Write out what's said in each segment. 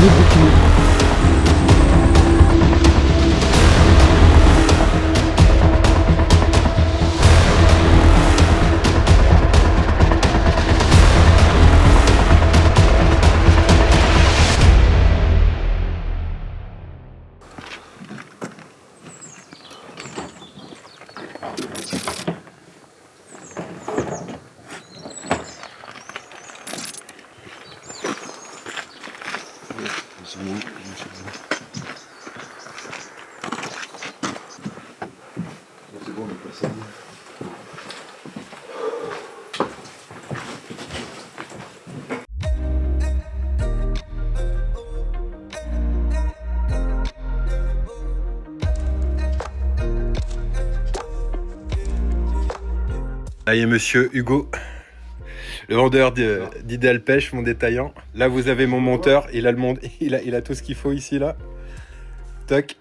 bouquiner. Là, il y a monsieur Hugo, le vendeur d'Idéal Pêche, mon détaillant. Là, vous avez mon monteur. Il a le monde, il a tout ce qu'il faut ici, là. Toc.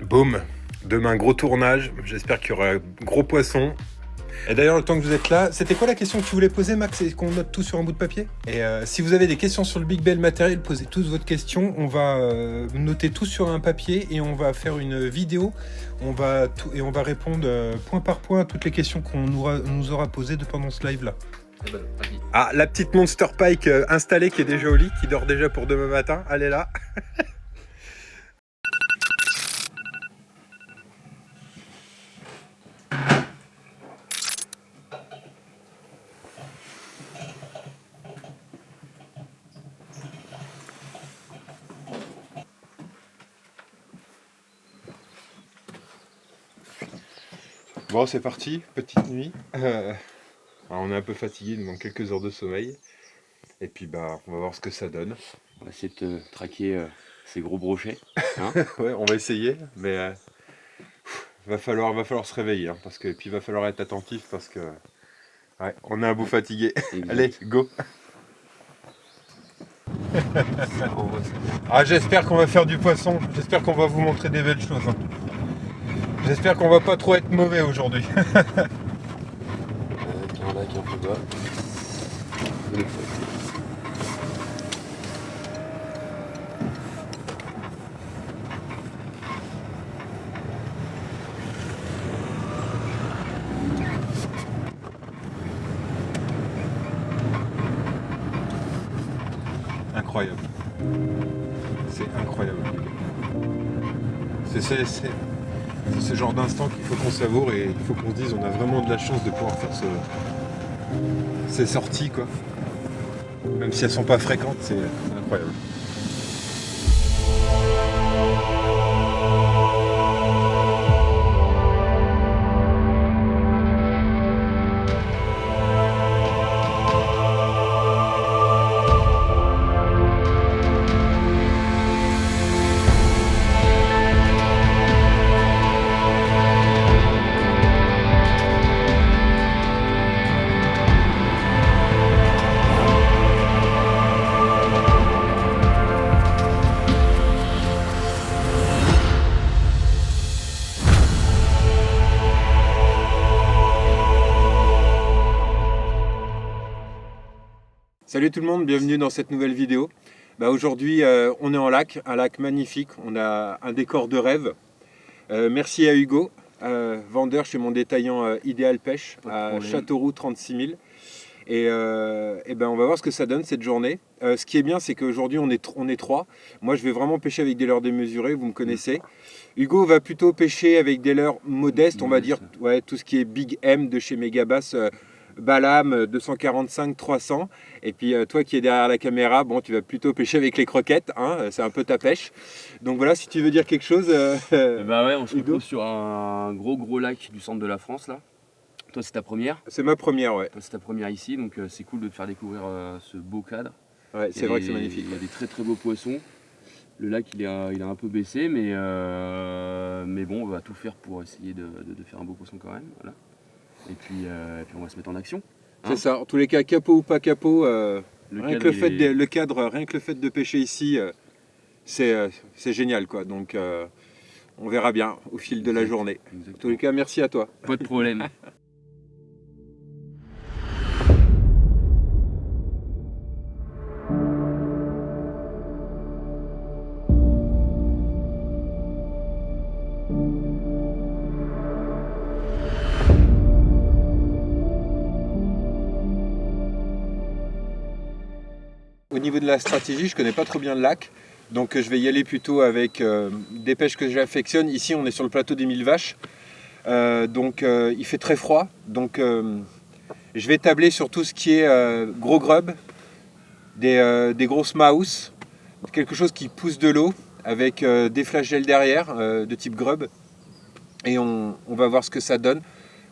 Boum. Demain, gros tournage. J'espère qu'il y aura gros poisson. Et d'ailleurs, le temps que vous êtes là, c'était quoi la question que tu voulais poser, Max? C'est qu'on note tout sur un bout de papier? Et si vous avez des questions sur le Big Bell matériel, posez tous votre question. On va noter tout sur un papier et on va faire une vidéo. On va répondre point par point à toutes les questions qu'on nous aura posées pendant ce live-là. Ah, la petite Monster Pike installée qui est déjà au lit, qui dort déjà pour demain matin. Elle est là. Bon, c'est parti, petite nuit. Alors, on est un peu fatigué, il nous manque quelques heures de sommeil. Et puis, bah, on va voir ce que ça donne. On va essayer de te traquer ces gros brochets. Hein. Ouais, on va essayer, mais va falloir se réveiller, hein, parce que puis il va falloir être attentif parce que ouais, on est un bout fatigué. Allez, go. Ah, j'espère qu'on va faire du poisson. J'espère qu'on va vous montrer des belles choses. Hein. J'espère qu'on va pas trop être mauvais aujourd'hui. Un lac un peu bas. Incroyable. C'est incroyable. C'est ce genre d'instant qu'il faut qu'on savoure et il faut qu'on se dise on a vraiment de la chance de pouvoir faire ces sorties quoi. Même si elles sont pas fréquentes, c'est incroyable. Salut tout le monde, bienvenue dans cette nouvelle vidéo. Aujourd'hui, on est en lac, un lac magnifique, on a un décor de rêve. Merci à Hugo, vendeur chez mon détaillant Idéal Pêche à Châteauroux 36 000. Et on va voir ce que ça donne cette journée. Ce qui est bien, c'est qu'aujourd'hui on est trois. Moi je vais vraiment pêcher avec des leurres démesurées, vous me connaissez. Hugo va plutôt pêcher avec des leurres modestes, on va dire, ouais, tout ce qui est Big M de chez Megabass. Balam 245 300 et puis toi qui es derrière la caméra, bon, tu vas plutôt pêcher avec les croquettes, hein, c'est un peu ta pêche. Donc voilà, si tu veux dire quelque chose. Bah ouais, on se retrouve sur un gros lac du centre de la France là. Toi c'est ta première? C'est ma première, ouais. Toi c'est ta première ici, donc c'est cool de te faire découvrir ce beau cadre. Ouais, c'est vrai que c'est magnifique. Il y a des très beaux poissons. Le lac il a un peu baissé, mais bon, on va tout faire pour essayer de faire un beau poisson quand même. Voilà. Et puis on va se mettre en action. Hein, c'est ça, en tous les cas, capot ou pas capot, rien que le fait de pêcher ici, c'est génial quoi. Donc on verra bien au fil de la journée. Exactement. En tous les cas, merci à toi. Pas de problème. au niveau de la stratégie, je connais pas trop bien le lac. Donc je vais y aller plutôt avec des pêches que j'affectionne. Ici, on est sur le plateau des 1000 vaches. Il fait très froid. Donc je vais tabler sur tout ce qui est gros grub, des grosses maus, quelque chose qui pousse de l'eau avec des flagelles derrière de type grub. Et on va voir ce que ça donne.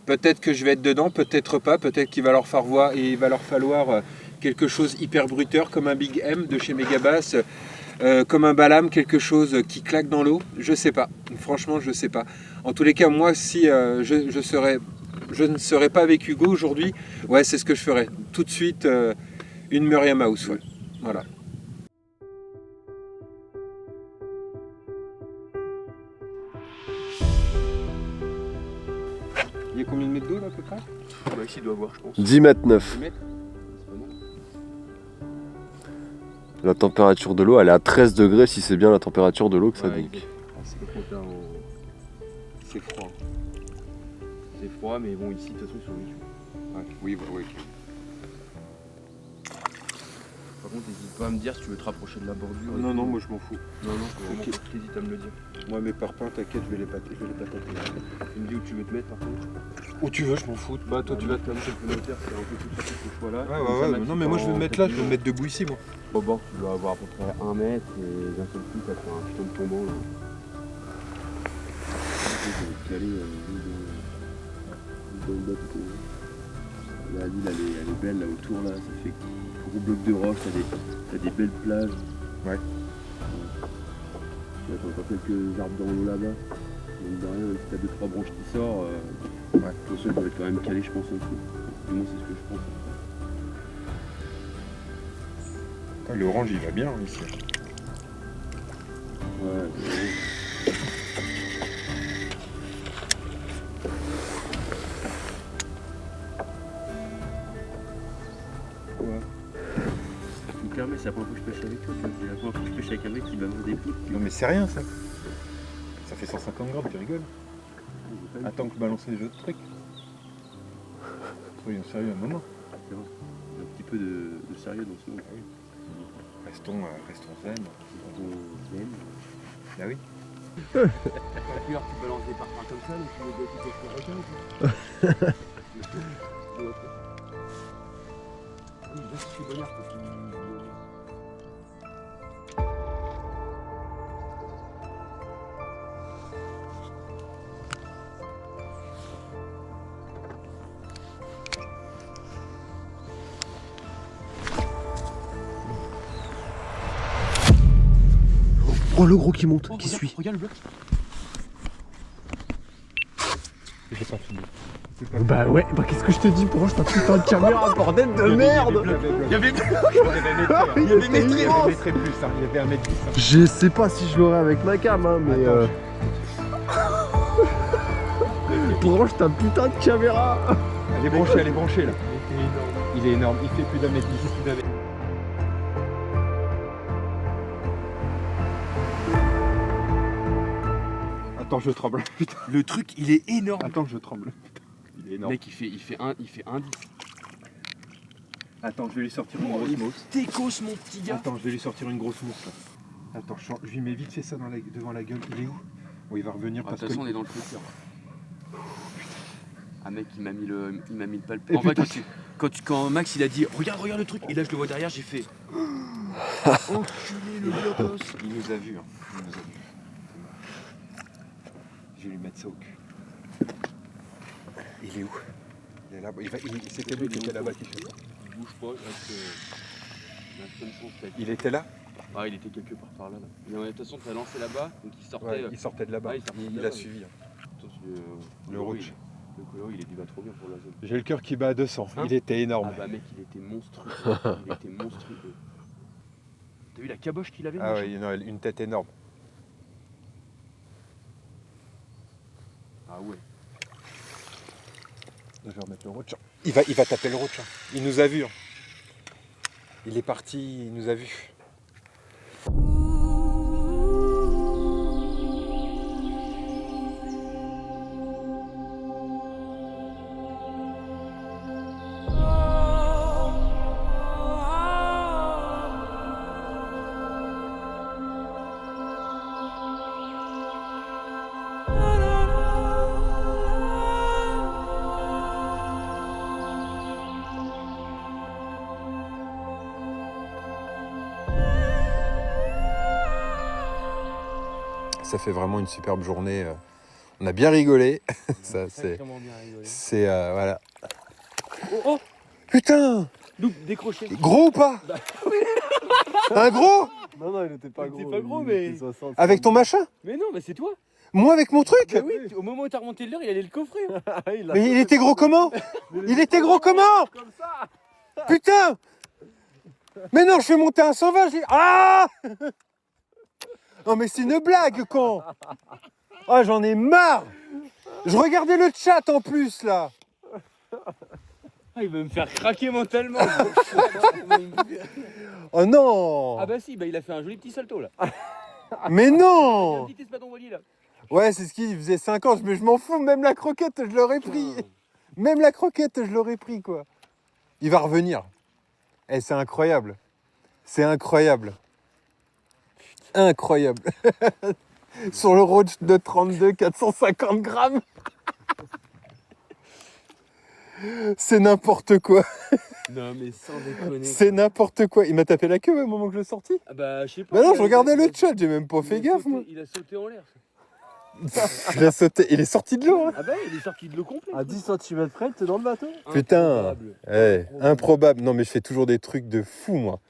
Peut-être que je vais être dedans, peut-être pas. Peut-être qu'il va leur falloir quelque chose hyper bruteur comme un Big M de chez Megabass, comme un Balam, quelque chose qui claque dans l'eau. Je sais pas. Franchement, je sais pas. En tous les cas, moi, si je ne serais pas avec Hugo aujourd'hui, ouais, c'est ce que je ferais. Tout de suite, une Murray Mouse. Ouais. Voilà. Il y a combien de mètres d'eau là à peu près? Bah, ici, il doit avoir, je pense. 10 mètres 9. 10 mètres. C'est pas mal. La température de l'eau, elle est à 13 degrés si c'est bien la température de l'eau que ça Ouais, dit. C'est le compteur en- C'est froid. C'est froid, mais bon, ici, de toute façon, ils sont habitués. Ouais. Oui, bah, oui. Par contre, n'hésite pas à me dire si tu veux te rapprocher de la bordure. et Non, tout. non, moi je m'en fous. Non, faut vraiment Ok. pas que t'hésites à me le dire. Moi mes parpaings, t'inquiète, je vais les patater. Tu me dis où tu veux te mettre, par contre. Où tu veux, je m'en fous. Bah toi tu vas te comme le moteur, c'est un peu tout ça que ce soit là. Ouais, ouais, ouais. Non, mais moi je vais me mettre là, je vais me mettre debout ici, moi. Au bord, tu dois avoir à peu près 1 mètre et d'un seul coup, t'as fait un putain de tombant là. Je vais te caler dans le bateau. La ville, elle est belle là autour, là. Ça fait gros blocs de roche, t'as des belles plages. Ouais. T'as encore quelques arbres dans l'eau là-bas. Donc de rien, si t'as 2-3 branches qui sortent, Ouais. ton sol doit être quand même calé, je pense, en dessous. Du moins, c'est ce que je pense. Ah, l'orange il va bien ici. Ouais. Ouais. Tu me permets, c'est la première fois que je pêche avec toi. C'est la première fois que je pêche avec un mec qui balance des poules. Non mais c'est rien ça. Ça fait 150 grammes, tu rigoles. Attends que je balance les autres trucs. Soyons sérieux un moment. C'est vrai. Il y a un petit peu de sérieux dans ce monde. Restons zen. Zen. Ah oui. D'ailleurs, tu balances des parfums comme ça, donc tu veux goûter tes requins ou pas? Oui, là, je suis bonheur parce que... Oh le gros qui monte, qui regarde, suit. Regarde le bloc. J'ai pas fini. Bah ouais, bah qu'est-ce que je te dis, pour ta putain de caméra, bordel de merde. Il y avait Il y avait maîtrisé plus, hein. Il y avait un mètre 10. Je sais pas si je l'aurais avec ma cam, hein, mais branche ta putain de caméra. Elle est branchée là. Il est énorme. Il fait plus d'un mètre 10. Attends, je tremble. Putain. Le truc, il est énorme. Attends, je tremble. Putain. Il est énorme. Mec, il fait un 10. Attends, je vais lui sortir une grosse mousse. Técos, mon petit gars. Attends, je vais lui sortir une grosse mousse là. Attends, je lui mets vite fait ça devant la gueule. Il est où? Bon, il va revenir De parce toute que. façon, on est dans le truc là. Ah mec, il m'a mis le palp. Et En vrai, putain, quand Max il a dit regarde le truc, et là je le vois derrière, j'ai fait enculé le blocos. Il nous a vus. Hein. Il nous a vus. Je vais lui mettre ça au cul. Il est où? Il est là. C'était lui qui était là-bas qui fait ça. Il bouge pas, il reste Il était là? Ah, il était quelque part par là. Mais de toute façon, tu as lancé là-bas, donc il sortait. Ouais, il sortait de là-bas. Ouais, il sortait de il là-bas, a ouais. suivi. Hein. Le roach. Le coloris, il va trop bien pour la zone. J'ai le cœur qui bat à 200. Hein? Il était énorme. Ah bah mec, il était monstrueux. Il était monstrueux. T'as vu la caboche qu'il avait? Ah machin ouais, non, une tête énorme. Ah ouais. Je vais remettre le roach. Il va taper le roach. Hein. Il nous a vus. Hein. Il est parti, il nous a vus. Ça fait vraiment une superbe journée. On a bien rigolé. Ça, c'est... voilà. Oh, Putain! décroché. Gros ou pas? Un gros? Non, il était pas gros. Il était pas gros, il mais- était 60. Avec ton machin? Mais non, mais c'est toi. Moi avec mon truc? Bah oui, au moment où t'as remonté l'heure, il allait le coffrer. Mais il était gros comment? Il était gros comment? Comme ça. Putain! Mais non, je fais monter un 120, j'ai... Ah! Non mais c'est une blague, con! Ah, j'en ai marre! Je regardais le chat en plus, là! Ah, il veut me faire craquer mentalement. Oh non! Ah bah si, bah il a fait un joli petit salto là. Mais Il a un non! petit espaton voilier là. Ouais, c'est ce qu'il faisait 5 ans, mais je m'en fous, même la croquette, je l'aurais pris. Même la croquette, je l'aurais pris, quoi. Il va revenir. Eh, c'est incroyable. C'est incroyable. Incroyable. Sur le roach de 32, 450 grammes. C'est n'importe quoi. Non mais sans déconner. C'est n'importe quoi. Il m'a tapé la queue au moment que je l'ai sorti. Ah bah je sais pas. Bah non, il je a- regardais le il- chat, j'ai même pas il fait a gaffe, sauté- moi. Il a sauté en l'air. Il a sauté, il est sorti de l'eau, hein. Ah bah il est sorti de l'eau complète. À 10 cm près, t'es dans le bateau. Putain. Improbable. Improbable. Non, mais je fais toujours des trucs de fou, moi.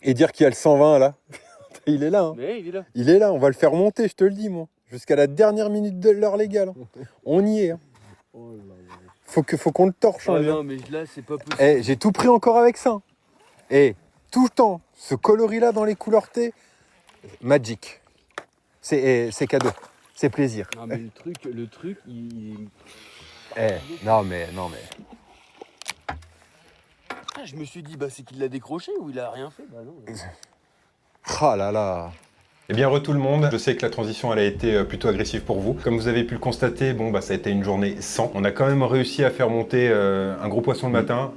Et dire qu'il y a le 120 là, il est là. Hein. Mais il est là. Il est là, on va le faire monter, je te le dis, moi. Jusqu'à la dernière minute de l'heure légale. Hein. On y est. Hein. Oh là là. Faut qu'on le torche. Ah Hein, non mais là c'est pas possible. Eh, j'ai tout pris encore avec ça. Et tout le temps, ce coloris-là dans les couleurs T, magic. C'est cadeau. C'est plaisir. Non mais le truc, il... Non mais. Ah, je me suis dit, bah c'est qu'il l'a décroché ou il a rien fait. Bah non. Ah là là. Eh bien, tout le monde, je sais que la transition elle a été plutôt agressive pour vous. Comme vous avez pu le constater, bon bah ça a été une journée sans. On a quand même réussi à faire monter un gros poisson le matin,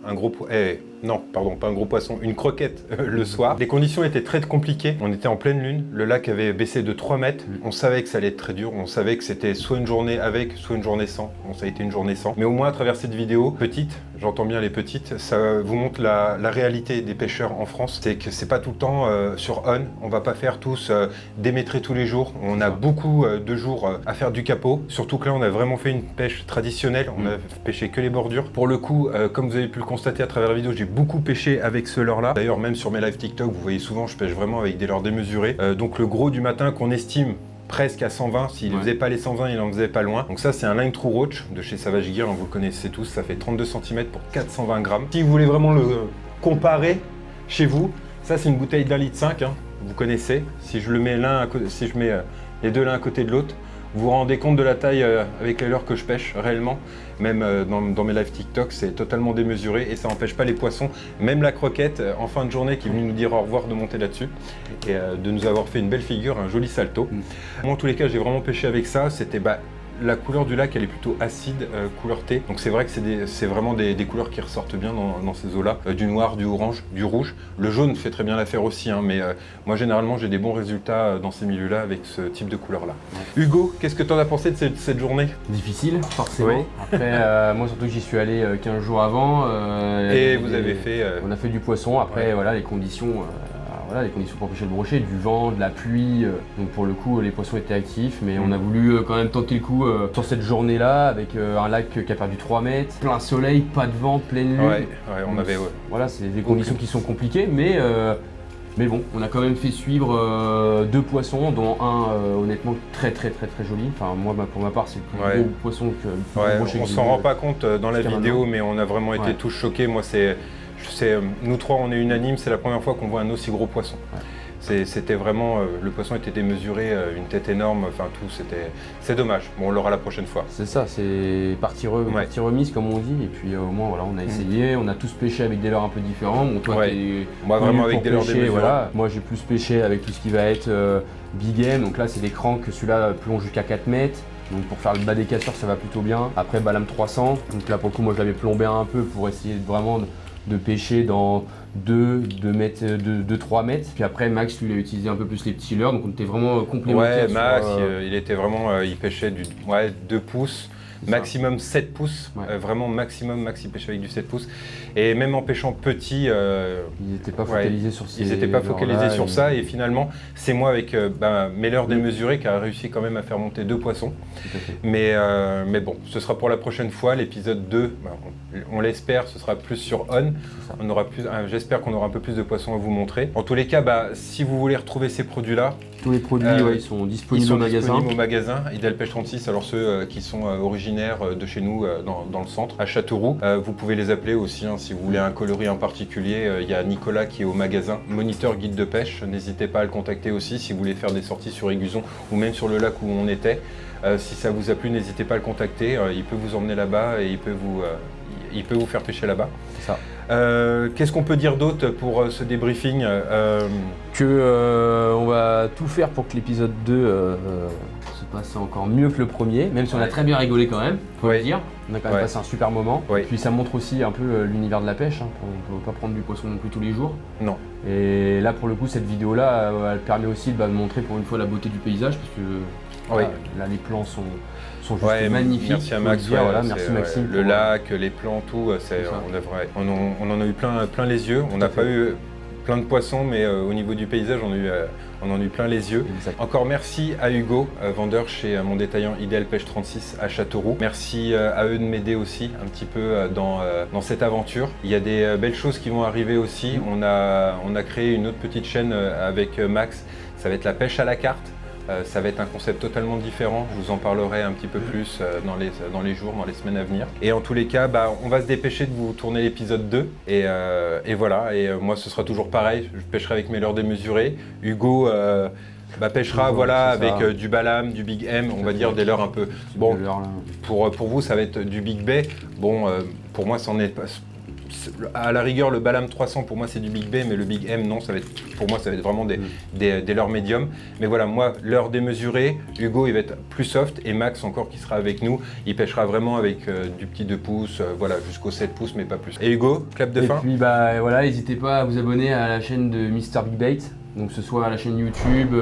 non, pardon, pas un gros poisson, une croquette le soir. Les conditions étaient très compliquées, on était en pleine lune, le lac avait baissé de 3 mètres, on savait que ça allait être très dur, on savait que c'était soit une journée avec, soit une journée sans. Bon, ça a été une journée sans. Mais au moins à travers cette vidéo, petite, j'entends bien les petites, ça vous montre la réalité des pêcheurs en France. C'est que c'est pas tout le temps sur on va pas faire tous d'émétrer tous les jours. On a beaucoup de jours à faire du capot. Surtout que là, on a vraiment fait une pêche traditionnelle. On a pêché que les bordures. Pour le coup, comme vous avez pu le constater à travers la vidéo, j'ai beaucoup pêché avec ce leurre-là. D'ailleurs, même sur mes lives TikTok, vous voyez souvent, je pêche vraiment avec des leurres démesurés. Donc le gros du matin qu'on estime presque à 120, s'il ne faisait pas les 120, il en faisait pas loin. Donc ça c'est un line true roach de chez Savage Gear, vous le connaissez tous, ça fait 32 cm pour 420 grammes. Si vous voulez vraiment le comparer chez vous, ça c'est une bouteille d'1,5 litre, hein, vous connaissez. Si je le mets si je mets les deux l'un à côté de l'autre, vous vous rendez compte de la taille avec les leurres que je pêche réellement. Même dans mes lives TikTok, c'est totalement démesuré et ça n'empêche pas les poissons, même la croquette en fin de journée qui est venue nous dire au revoir, de monter là-dessus et de nous avoir fait une belle figure, un joli salto. Moi en tous les cas, j'ai vraiment pêché avec ça. C'était la couleur du lac, elle est plutôt acide, couleur thé. Donc c'est vrai que c'est vraiment des couleurs qui ressortent bien dans ces eaux-là. Du noir, du orange, du rouge. Le jaune fait très bien l'affaire aussi, hein, mais moi généralement j'ai des bons résultats dans ces milieux-là avec ce type de couleur-là. Hugo, qu'est-ce que tu en as pensé de cette journée? Difficile, forcément. Oui. Après, moi surtout que j'y suis allé 15 jours avant. Et vous avez fait... On a fait du poisson. Après, Ouais. voilà, les conditions pour pêcher le brochet, du vent, de la pluie. Donc pour le coup, les poissons étaient actifs, mais on a voulu quand même tenter le coup sur cette journée-là avec un lac qui a perdu 3 mètres, plein soleil, pas de vent, pleine lune. Ouais, on avait... Voilà, c'est des conditions qui sont compliquées, mais bon, on a quand même fait suivre 2 poissons, dont un honnêtement très joli. Enfin, moi, pour ma part, c'est le plus gros poisson que le plus gros brochet que on j'ai s'en vu, rend pas compte dans la jusqu'à vidéo, maintenant. mais on a vraiment été tous choqués. Moi, nous trois, on est unanimes, c'est la première fois qu'on voit un aussi gros poisson. Ouais. C'était vraiment, le poisson était démesuré, une tête énorme, enfin tout, c'est dommage. Bon, on l'aura la prochaine fois. C'est ça, c'est partie remise comme on dit, et puis au moins voilà, on a essayé, on a tous pêché avec des leurres un peu différents. Bon, toi, t'es Moi, vraiment connu avec pour des leurres pêcher, démesurés. voilà. Moi j'ai plus pêché avec tout ce qui va être big game, donc là c'est des cranks, celui-là plonge jusqu'à 4 mètres. Donc pour faire le bas des casseurs ça va plutôt bien. Après Balam 300, donc là pour le coup moi je l'avais plombé un peu pour essayer vraiment de pêcher dans 2-3 mètres. Puis après Max lui il a utilisé un peu plus les petits leurres, donc on était vraiment complémentaires. Ouais, Max, il était vraiment, il pêchait 2 pouces. C'est ça. maximum 7 pouces, Ouais. vraiment maxi pêche avec du 7 pouces. Et même en pêchant petit, Ils n'étaient pas focalisés sur ces ils n'étaient pas focalisés sur et- ça. Et finalement, c'est moi avec mes leurres démesurées qui a réussi quand même à faire monter 2 poissons. Tout à fait. Mais bon, ce sera pour la prochaine fois. L'épisode 2, on l'espère, ce sera plus sur On. ça. On aura plus, j'espère qu'on aura un peu plus de poissons à vous montrer. En tous les cas, si vous voulez retrouver ces produits-là, Tous les produits, ils sont ils disponibles sont au magasin. disponibles au magasin. Ideal Pêche 36, alors ceux qui sont originaires de chez nous dans le centre, à Châteauroux. Vous pouvez les appeler aussi hein, si vous voulez un coloris en particulier. Il y a Nicolas qui est au magasin, moniteur guide de pêche. N'hésitez pas à le contacter aussi si vous voulez faire des sorties sur Aiguzon ou même sur le lac où on était. Si ça vous a plu, n'hésitez pas à le contacter. Il peut vous emmener là-bas et il peut vous faire pêcher là-bas. C'est ça. Qu'est-ce qu'on peut dire d'autre pour ce débriefing On va tout faire pour que l'épisode 2 se passe encore mieux que le premier, même si on a très bien rigolé quand même, faut Ouais. le dire. On a quand même Ouais. passé un super moment. Ouais. Et puis ça montre aussi un peu l'univers de la pêche. Hein. On ne peut pas prendre du poisson non plus tous les jours. Non. Et là, pour le coup, cette vidéo-là, elle permet aussi de montrer pour une fois la beauté du paysage, parce que voilà, là, les plans sont juste Ouais, magnifiques. merci à faut Max. le dire, ouais, voilà, c'est, merci Maxime. le pour- lac, les plans, tout, C'est ça. on en a eu plein les yeux. On n'a pas eu plein de poissons, mais au niveau du paysage, on en a eu plein les yeux. Exact. Encore merci à Hugo, vendeur chez mon détaillant Ideal Pêche 36 à Châteauroux. Merci à eux de m'aider aussi un petit peu dans cette aventure. Il y a des belles choses qui vont arriver aussi. On a créé une autre petite chaîne avec Max. Ça va être la pêche à la carte. Ça va être un concept totalement différent. Je vous en parlerai un petit peu plus dans les jours, dans les semaines à venir. Et en tous les cas, on va se dépêcher de vous tourner l'épisode 2. Et voilà. Et moi, ce sera toujours pareil. Je pêcherai avec mes leurres démesurées. Hugo pêchera Hugo, voilà, c'est ça. avec du Balam, du Big M, on va dire des leurres un peu. Bon, Le leurre, là. pour vous, ça va être du Big Bay. Bon, pour moi, c'en est pas. À la rigueur, le Balam 300, pour moi, c'est du Big Bay, mais le Big M, non, pour moi, ça va être vraiment des leurres médiums. Mais voilà, moi, leurre démesuré, Hugo, il va être plus soft, et Max, encore, qui sera avec nous, il pêchera vraiment avec du petit 2 pouces, voilà, jusqu'au 7 pouces, mais pas plus. Et Hugo, clap de Et fin. puis voilà, n'hésitez pas à vous abonner à la chaîne de Mr Big Bait. Donc que ce soit à la chaîne YouTube,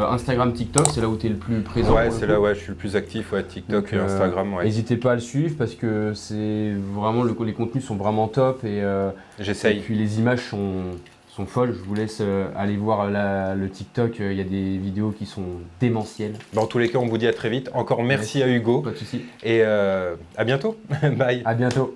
Instagram, TikTok, c'est là où tu es le plus présent. Ouais, pour le c'est coup. là, ouais, je suis le plus actif, ouais, TikTok Donc, et Instagram, ouais. N'hésitez pas à le suivre parce que c'est vraiment les contenus sont vraiment top et J'essaye. puis les images sont folles. Je vous laisse aller voir le TikTok. Il y a des vidéos qui sont démentielles. Dans tous les cas, on vous dit à très vite. Encore merci à Hugo Pas de soucis. et à bientôt. Bye. À bientôt.